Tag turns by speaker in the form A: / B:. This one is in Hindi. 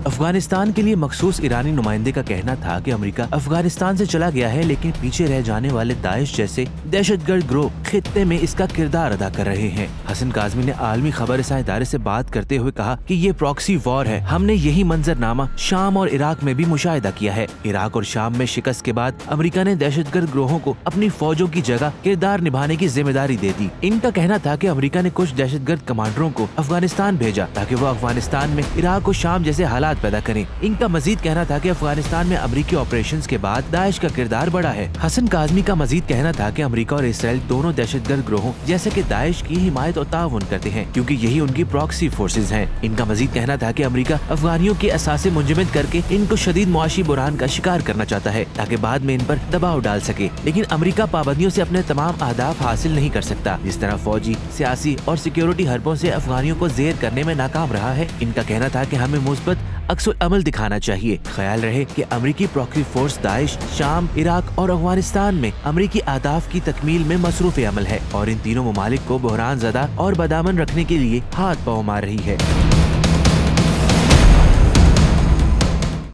A: अफगानिस्तान के लिए मखसूस ईरानी नुमाइंदे का कहना था कि अमेरिका अफगानिस्तान से चला गया है, लेकिन पीछे रह जाने वाले दाइश जैसे दहशतगर्द ग्रोह खित्ते में इसका किरदार अदा कर रहे हैं। हसन काज़मी ने आलमी खबरसां इदारे से बात करते हुए कहा कि ये प्रॉक्सी वॉर है। हमने यही मंजरनामा शाम और इराक में भी मुशाहिदा किया है। इराक और शाम में शिकस्त के बाद अमेरिका ने दहशतगर्द ग्रोहों को अपनी फौजों की जगह किरदार निभाने की जिम्मेदारी दे दी। इनका कहना था कि अमेरिका ने कुछ दहशतगर्द कमांडरों को अफगानिस्तान भेजा ताकि वो अफगानिस्तान में इराक और शाम जैसे हालात पैदा करें। इनका मजीद कहना था कि अफगानिस्तान में अमेरिकी ऑपरेशंस के बाद दाइश का किरदार बढ़ा है। हसन काज़मी का मजीद कहना था कि अमेरिका और इसराइल दोनों दहशतगर्द ग्रोहों जैसे कि दाइश की हिमायत और ताउन करते हैं, क्योंकि यही उनकी प्रॉक्सी फोर्सेज हैं। इनका मजीद कहना था कि अमेरिका अफगानियों के असासे मुंजमद करके इनको शदीद मुआशी बुरहान का शिकार करना चाहता है ताकि बाद में इन पर दबाव डाल सके, लेकिन अमेरिका पाबंदियों से अपने तमाम अहदाफ हासिल नहीं कर सकता, जिस तरह फौजी, सियासी और सिक्योरिटी हरबों से अफगानियों को जेर करने में नाकाम रहा है। इनका कहना था कि हमें मुस्बत अक्सर अमल दिखाना चाहिए। ख्याल रहे कि अमेरिकी प्रॉक्सी फोर्स दाइश, शाम, इराक और अफगानिस्तान में अमेरिकी अहदाफ की तकमील में मसरूफ अमल है और इन तीनों ममालिक को बहरान ज़दा और बदामन रखने के लिए हाथ पांव मार रही है।